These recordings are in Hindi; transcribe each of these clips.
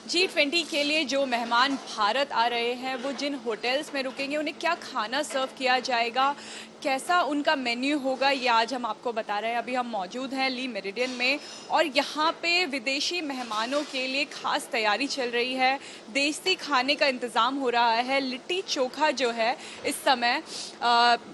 G20 के लिए जो मेहमान भारत आ रहे हैं वो जिन होटल्स में रुकेंगे उन्हें क्या खाना सर्व किया जाएगा, कैसा उनका मेन्यू होगा, ये आज हम आपको बता रहे हैं। अभी हम मौजूद हैं ली मेरिडियन में और यहाँ पे विदेशी मेहमानों के लिए खास तैयारी चल रही है। देसी खाने का इंतज़ाम हो रहा है। लिट्टी चोखा जो है इस समय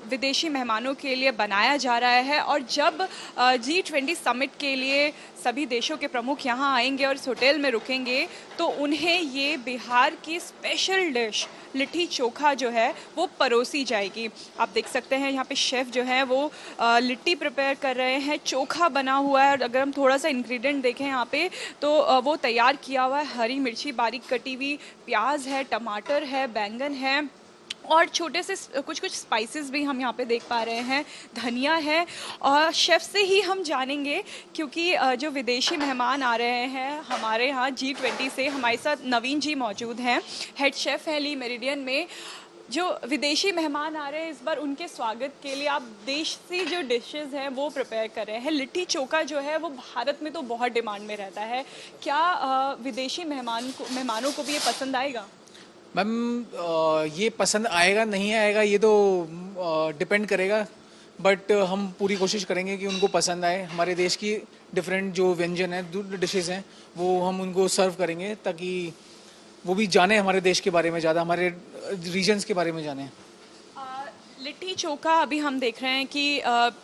विदेशी मेहमानों के लिए बनाया जा रहा है। और जब G20 समिट के लिए सभी देशों के प्रमुख यहाँ आएंगे और इस होटल में रुकेंगे तो उन्हें ये बिहार की स्पेशल डिश लिट्टी चोखा जो है वो परोसी जाएगी। आप देख सकते हैं यहाँ पे शेफ़ जो है वो लिट्टी प्रिपेयर कर रहे हैं। चोखा बना हुआ है और अगर हम थोड़ा सा इंग्रेडिएंट देखें यहाँ पे तो वो तैयार किया हुआ है। हरी मिर्ची बारीक कटी हुई, प्याज है, टमाटर है, बैंगन है और छोटे से कुछ कुछ स्पाइसेस भी हम यहाँ पे देख पा रहे हैं, धनिया है। और शेफ़ से ही हम जानेंगे क्योंकि जो विदेशी मेहमान आ रहे हैं हमारे यहाँ G20 से, हमारे साथ नवीन जी मौजूद हैं, हेड शेफ़ हैं ली मेरिडियन में। जो विदेशी मेहमान आ रहे हैं इस बार उनके स्वागत के लिए आप देशी जो डिशेस हैं वो प्रिपेयर कर रहे हैं। लिट्टी चोखा जो है वो भारत में तो बहुत डिमांड में रहता है, क्या विदेशी मेहमानों को भी ये पसंद आएगा? मैम, ये पसंद आएगा नहीं आएगा ये तो डिपेंड करेगा, बट हम पूरी कोशिश करेंगे कि उनको पसंद आए। हमारे देश की डिफरेंट जो व्यंजन है, डिशेस हैं, वो हम उनको सर्व करेंगे ताकि वो भी जाने हमारे देश के बारे में, ज़्यादा हमारे रीजन्स के बारे में जाने। लिट्टी चोखा अभी हम देख रहे हैं कि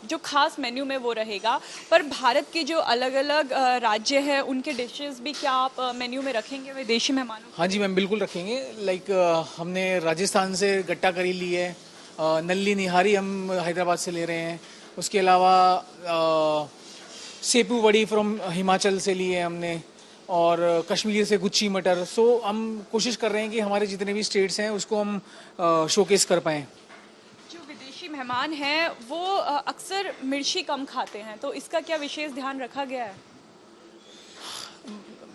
जो खास मेन्यू में वो रहेगा, पर भारत के जो अलग अलग राज्य हैं उनके डिशेस भी क्या आप मेन्यू में रखेंगे विदेशी मेहमानों? हाँ जी मैम, बिल्कुल रखेंगे। लाइक हमने राजस्थान से गट्टा करी ली है, नल्ली निहारी हम हैदराबाद से ले रहे हैं, उसके अलावा सेपू वड़ी फ्रॉम हिमाचल से ली है हमने, और कश्मीर से गुच्ची मटर। सो हम कोशिश कर रहे हैं कि हमारे जितने भी स्टेट्स हैं उसको हम शोकेस कर पाएँ। जो विदेशी मेहमान हैं वो अक्सर मिर्ची कम खाते हैं, तो इसका क्या विशेष ध्यान रखा गया है?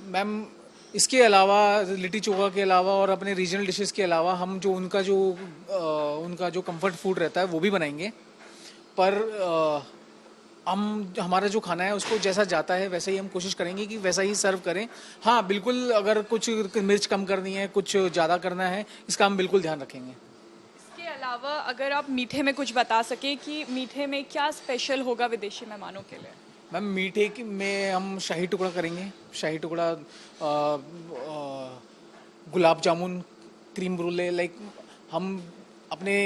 मैम, इसके अलावा लिट्टी चोखा के अलावा और अपने रीजनल डिशेस के अलावा हम जो उनका जो कंफर्ट फूड रहता है वो भी बनाएंगे। पर हम हमारा जो खाना है उसको जैसा जाता है वैसे ही हम कोशिश करेंगे कि वैसा ही सर्व करें। हाँ बिल्कुल, अगर कुछ मिर्च कम करनी है, कुछ ज़्यादा करना है, इसका हम बिल्कुल ध्यान रखेंगे। इसके अलावा अगर आप मीठे में कुछ बता सकें कि मीठे में क्या स्पेशल होगा विदेशी मेहमानों के लिए? मैम, मीठे में हम शाही टुकड़ा करेंगे। शाही टुकड़ा, गुलाब जामुन, क्रीम ब्रूले। लाइक हम अपने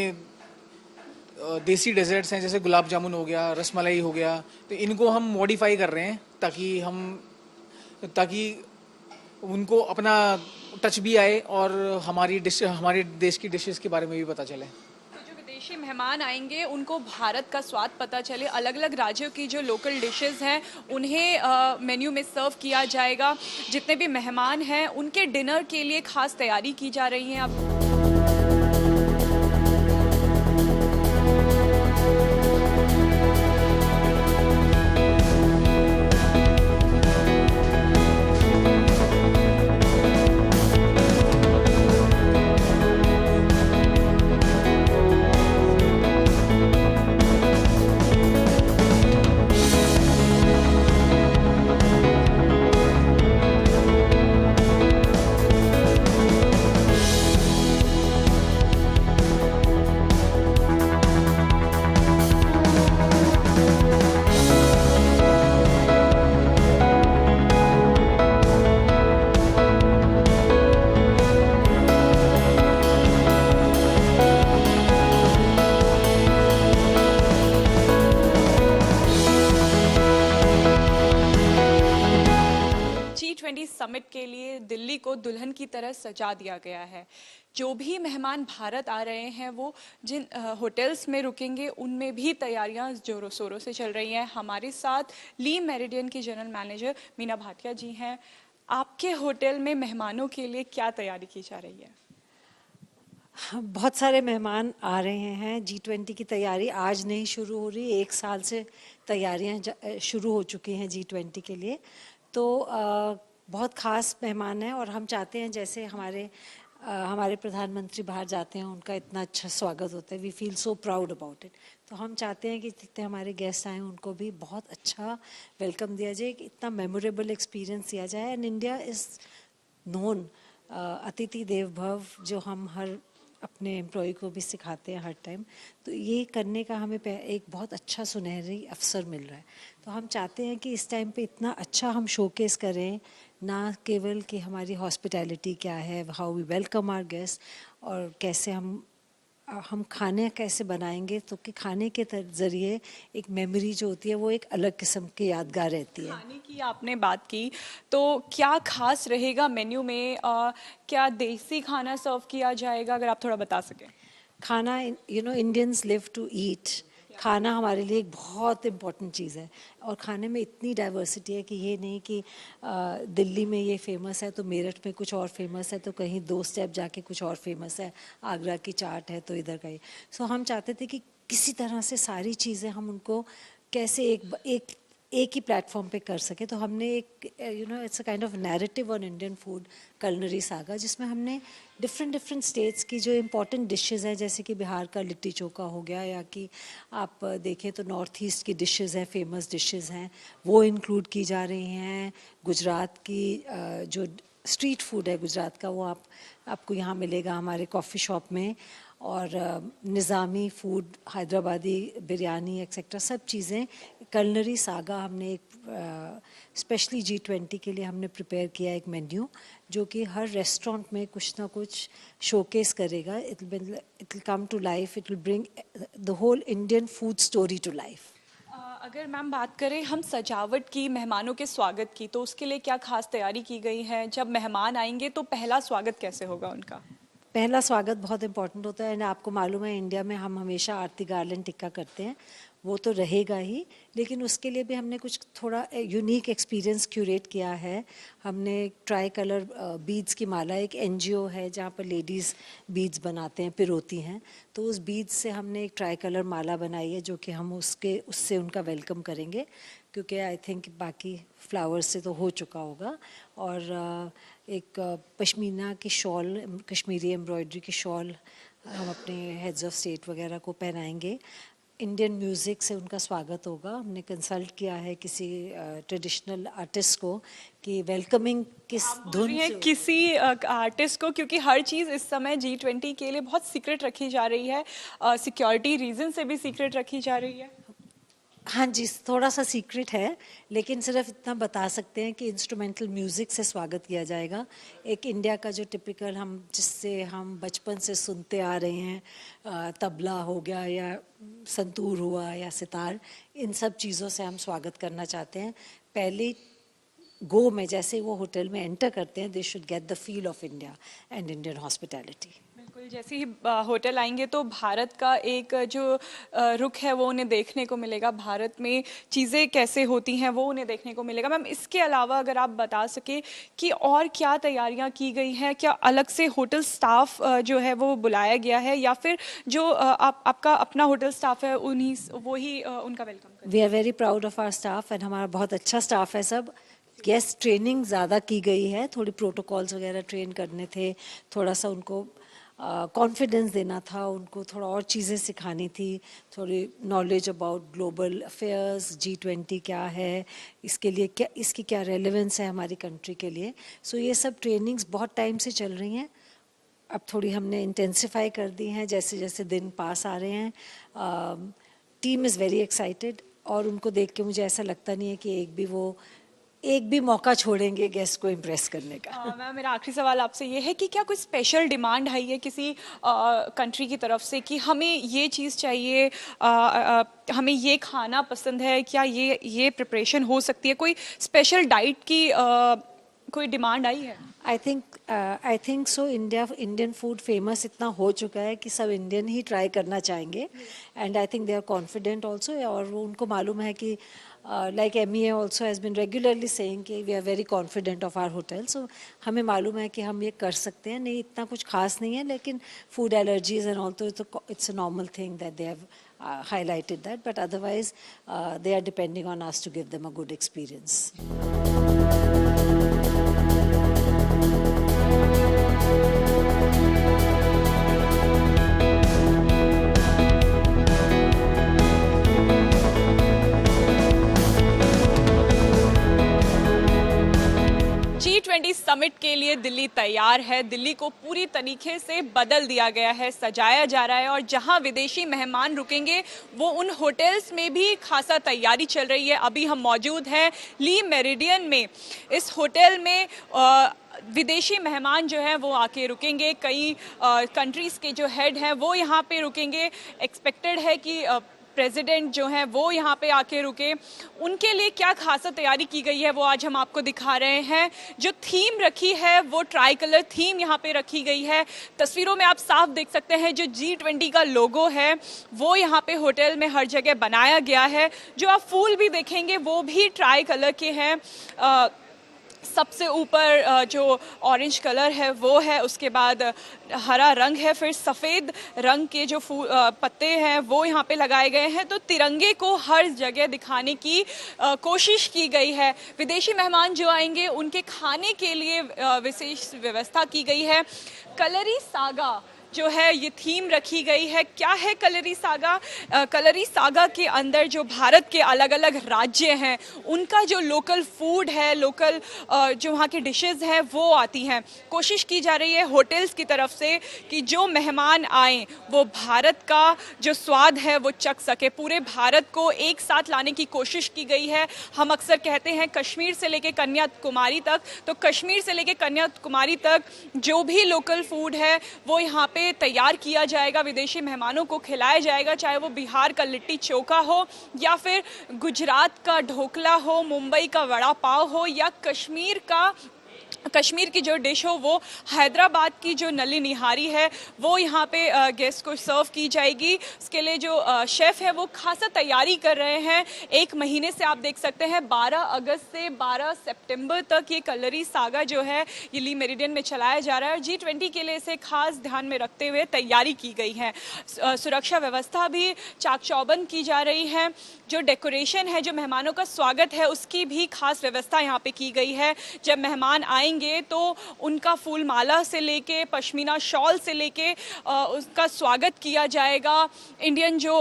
देसी डेजर्ट्स हैं जैसे गुलाब जामुन हो गया, रसमलाई हो गया, तो इनको हम मॉडिफाई कर रहे हैं ताकि उनको अपना टच भी आए और हमारे देश की डिशेस के बारे में भी पता चले। तो जो विदेशी मेहमान आएंगे उनको भारत का स्वाद पता चले, अलग अलग राज्यों की जो लोकल डिशेस हैं उन्हें मेन्यू में सर्व किया जाएगा। जितने भी मेहमान हैं उनके डिनर के लिए खास तैयारी की जा रही है। अब G20 समिट के लिए दिल्ली को दुल्हन की तरह सजा दिया गया है। जो भी मेहमान भारत आ रहे हैं वो जिन होटल्स में रुकेंगे उनमें भी तैयारियां जोरों शोरों से चल रही हैं। हमारे साथ ली मेरिडियन की जनरल मैनेजर मीना भाटिया जी हैं। आपके होटल में मेहमानों के लिए क्या तैयारी की जा रही है? बहुत सारे मेहमान आ रहे हैं। G20 की तैयारी आज नहीं शुरू हो रही, 1 साल से तैयारियां शुरू हो चुकी हैं G20 के लिए। तो बहुत ख़ास मेहमान हैं और हम चाहते हैं जैसे हमारे प्रधानमंत्री बाहर जाते हैं उनका इतना अच्छा स्वागत होता है, we feel so proud about it. तो हम चाहते हैं कि जितने हमारे गेस्ट आए उनको भी बहुत अच्छा वेलकम दिया जाए, कि इतना मेमोरेबल एक्सपीरियंस दिया जाए। एंड इंडिया इज़ नोन अतिथि देव भव जो हम हर अपने एम्प्लॉय को भी सिखाते हैं हर टाइम, तो ये करने का हमें एक बहुत अच्छा सुनहरी अवसर मिल रहा है। तो हम चाहते हैं कि इस टाइम पे इतना अच्छा हम शोकेस करें, ना केवल कि हमारी हॉस्पिटैलिटी क्या है, how we welcome our guest, और कैसे हम खाने कैसे बनाएंगे, तो कि खाने के ज़रिए एक मेमोरी जो होती है वो एक अलग किस्म की यादगार रहती है। खाने की आपने बात की, तो क्या खास रहेगा मेन्यू में? क्या देसी खाना सर्व किया जाएगा, अगर आप थोड़ा बता सकें? खाना, इंडियंस लिव टू ईट। खाना हमारे लिए एक बहुत इम्पोर्टेंट चीज़ है, और खाने में इतनी डाइवर्सिटी है कि ये नहीं कि दिल्ली में ये फेमस है तो मेरठ में कुछ और फेमस है, तो कहीं 2 स्टेप जाके कुछ और फेमस है, आगरा की चाट है तो इधर का ही। सो हम चाहते थे कि किसी तरह से सारी चीज़ें हम उनको कैसे एक ही प्लेटफॉर्म पे कर सके। तो हमने एक it's a kind of narrative on Indian food, culinary saga, जिसमें हमने डिफरेंट स्टेट्स की जो इम्पोर्टेंट डिशेस हैं, जैसे कि बिहार का लिट्टी चोखा हो गया, या कि आप देखें तो नॉर्थ ईस्ट की डिशेस हैं, फेमस डिशेस हैं, वो इंक्लूड की जा रही हैं। गुजरात की जो स्ट्रीट फूड है गुजरात का, वो आपको यहाँ मिलेगा हमारे कॉफ़ी शॉप में, और निज़ामी फूड, हैदराबादी बिरयानी एक्सेट्रा, सब चीज़ें कलनरी सागा हमने एक स्पेशली G20 के लिए हमने प्रिपेयर किया एक मेन्यू, जो कि हर रेस्टोरेंट में कुछ ना कुछ शोकेस करेगा। It will come to life, it will bring the whole Indian food story to life. अगर मैम बात करें हम सजावट की, मेहमानों के स्वागत की, तो उसके लिए क्या खास तैयारी की गई है? जब मेहमान आएंगे तो पहला स्वागत कैसे होगा उनका? पहला स्वागत बहुत इंपॉर्टेंट होता है, एंड आपको मालूम है इंडिया में हम हमेशा आरती गार्लैंड टिक्का करते हैं, वो तो रहेगा ही, लेकिन उसके लिए भी हमने कुछ थोड़ा यूनिक एक्सपीरियंस क्यूरेट किया है। हमने ट्राई कलर बीड्स की माला, एक एनजीओ है जहाँ पर लेडीज़ बीड्स बनाते हैं, पिरोती हैं, तो उस बीड्स से हमने एक ट्राई कलर माला बनाई है, जो कि हम उससे उनका वेलकम करेंगे, क्योंकि आई थिंक बाकी फ्लावर्स से तो हो चुका होगा। और एक पश्मीना की शॉल, कश्मीरी एम्ब्रॉयडरी की शॉल हम अपने हेड्स ऑफ स्टेट वगैरह को पहनाएंगे। इंडियन म्यूज़िक से उनका स्वागत होगा। हमने कंसल्ट किया है किसी ट्रेडिशनल आर्टिस्ट को कि वेलकमिंग किस धुन से, किसी आर्टिस्ट को, क्योंकि हर चीज़ इस समय G20 के लिए बहुत सीक्रेट रखी जा रही है, सिक्योरिटी रीजन से भी सीक्रेट रखी जा रही है। हाँ जी, थोड़ा सा सीक्रेट है, लेकिन सिर्फ इतना बता सकते हैं कि इंस्ट्रूमेंटल म्यूज़िक से स्वागत किया जाएगा। एक इंडिया का जो टिपिकल जिससे हम बचपन से सुनते आ रहे हैं, तबला हो गया या संतूर हुआ या सितार, इन सब चीज़ों से हम स्वागत करना चाहते हैं। पहले गो में जैसे वो होटल में एंटर करते हैं, they should get the feel of India and Indian hospitality. बिल्कुल, जैसे ही होटल आएंगे तो भारत का एक जो रुख है वो उन्हें देखने को मिलेगा, भारत में चीज़ें कैसे होती हैं वो उन्हें देखने को मिलेगा। मैम, इसके अलावा अगर आप बता सके कि और क्या तैयारियां की गई हैं, क्या अलग से होटल स्टाफ जो है वो बुलाया गया है, या फिर जो आपका अपना होटल स्टाफ है उन्हीं वही उनका वेलकम करें? We are very proud of our staff, and हमारा बहुत अच्छा स्टाफ है सब। गेस्ट ट्रेनिंग ज़्यादा की गई है, थोड़ी प्रोटोकॉल्स वगैरह ट्रेन करने थे, थोड़ा सा उनको कॉन्फिडेंस देना था, उनको थोड़ा और चीज़ें सिखानी थी, थोड़ी knowledge about global affairs, G20 क्या है, इसके लिए क्या, इसकी क्या रेलेवेंस है हमारी कंट्री के लिए। सो ये सब ट्रेनिंग्स बहुत टाइम से चल रही हैं, अब थोड़ी हमने इंटेंसिफाई कर दी हैं जैसे जैसे दिन पास आ रहे हैं। टीम इज़ वेरी एक्साइटेड, और उनको देख के मुझे ऐसा लगता नहीं है कि एक भी मौका छोड़ेंगे गेस्ट को इम्प्रेस करने का। मैम, मेरा आखिरी सवाल आपसे ये है कि क्या कोई स्पेशल डिमांड आई है किसी कंट्री की तरफ से कि हमें ये चीज़ चाहिए, हमें ये खाना पसंद है, क्या ये प्रिपरेशन हो सकती है? कोई स्पेशल डाइट की कोई डिमांड आई है? I think so. Indian food famous इतना हो चुका है कि सब इंडियन ही ट्राई करना चाहेंगे, and I think they are confident also, और वो उनको मालूम है कि like MEA also has been regularly saying कि we are very confident of our hotel, so हमें मालूम है कि हम ये कर सकते हैं। नहीं, इतना कुछ खास नहीं है, लेकिन food allergies and all, it's a normal thing that they have highlighted that, but otherwise they are depending on us to give them a good experience. G20 summit summit के लिए दिल्ली तैयार है। दिल्ली को पूरी तरीके से बदल दिया गया है, सजाया जा रहा है और जहां विदेशी मेहमान रुकेंगे वो उन होटल्स में भी खासा तैयारी चल रही है। अभी हम मौजूद हैं ली मेरिडियन में। इस होटल में विदेशी मेहमान जो हैं वो आके रुकेंगे। कई कंट्रीज़ के जो हेड हैं वो यहाँ पे रुकेंगे। एक्सपेक्टेड है कि प्रेसिडेंट जो हैं वो यहाँ पे आके रुके। उनके लिए क्या खासा तैयारी की गई है वो आज हम आपको दिखा रहे हैं। जो थीम रखी है वो ट्राई कलर थीम यहाँ पे रखी गई है। तस्वीरों में आप साफ देख सकते हैं जो G20 का लोगो है वो यहाँ पे होटल में हर जगह बनाया गया है। जो आप फूल भी देखेंगे वो भी ट्राई कलर के हैं। सबसे ऊपर जो ऑरेंज कलर है वो है, उसके बाद हरा रंग है, फिर सफ़ेद रंग के जो पत्ते हैं वो यहाँ पे लगाए गए हैं। तो तिरंगे को हर जगह दिखाने की कोशिश की गई है। विदेशी मेहमान जो आएंगे उनके खाने के लिए विशेष व्यवस्था की गई है। कलरी सागा जो है ये थीम रखी गई है। क्या है कलरी सागा? कलरी सागा के अंदर जो भारत के अलग अलग राज्य हैं उनका जो लोकल फूड है, लोकल जो वहाँ की डिशेस हैं वो आती हैं। कोशिश की जा रही है होटल्स की तरफ से कि जो मेहमान आएँ वो भारत का जो स्वाद है वो चख सके। पूरे भारत को एक साथ लाने की कोशिश की गई है। हम अक्सर कहते हैं कश्मीर से लेके कन्याकुमारी तक, तो कश्मीर से लेके कन्याकुमारी तक जो भी लोकल फूड है वो यहाँ पे तैयार किया जाएगा, विदेशी मेहमानों को खिलाया जाएगा। चाहे वो बिहार का लिट्टी चोखा हो या फिर गुजरात का ढोकला हो, मुंबई का वड़ा पाव हो या कश्मीर की जो डिश हो वो हैदराबाद की जो नली निहारी है वो यहाँ पे गेस्ट को सर्व की जाएगी। इसके लिए जो शेफ़ है वो खासा तैयारी कर रहे हैं। एक महीने से आप देख सकते हैं 12 अगस्त से 12 सितंबर तक ये कलरी सागा जो है ये ली मेरिडियन में चलाया जा रहा है और G20 के लिए इसे खास ध्यान में रखते हुए तैयारी की गई है। सुरक्षा व्यवस्था भी चाक चौबंद की जा रही है। जो डेकोरेशन है, जो मेहमानों का स्वागत है उसकी भी खास व्यवस्था यहाँ पे की गई है। जब मेहमान आएंगे तो उनका फूल माला से लेके पश्मीना शॉल से लेके उसका स्वागत किया जाएगा। इंडियन जो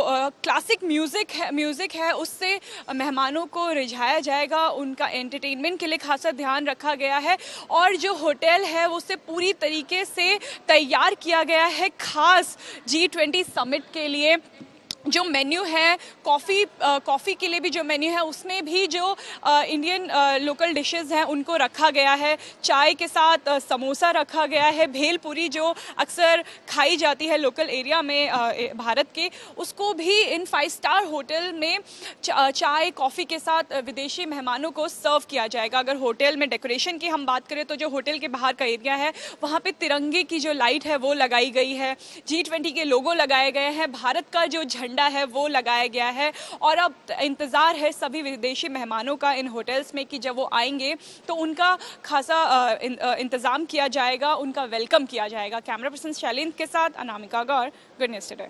क्लासिक म्यूज़िक है उससे मेहमानों को रिझाया जाएगा। उनका एंटरटेनमेंट के लिए खासा ध्यान रखा गया है और जो होटल है उसे पूरी तरीके से तैयार किया गया है खास G20 समिट के लिए। जो मेन्यू है कॉफ़ी के लिए भी जो मेन्यू है उसमें भी जो इंडियन लोकल डिशेस हैं उनको रखा गया है। चाय के साथ समोसा रखा गया है। भेलपुरी जो अक्सर खाई जाती है लोकल एरिया में भारत के, उसको भी इन 5 स्टार होटल में चाय कॉफ़ी के साथ विदेशी मेहमानों को सर्व किया जाएगा। अगर होटल में डेकोरेशन की हम बात करें तो जो होटल के बाहर का एरिया है वहाँ पे तिरंगे की जो लाइट है वो लगाई गई है। G20 के लोगो लगाए गए हैं। भारत का जो झंडा है वो लगाया गया है और अब इंतज़ार है सभी विदेशी मेहमानों का इन होटल्स में कि जब वो आएंगे तो उनका खासा इंतज़ाम किया जाएगा, उनका वेलकम किया जाएगा। कैमरा पर्सन शैलेंद्र के साथ अनामिका गौर, गुड न्यूज़ टुडे।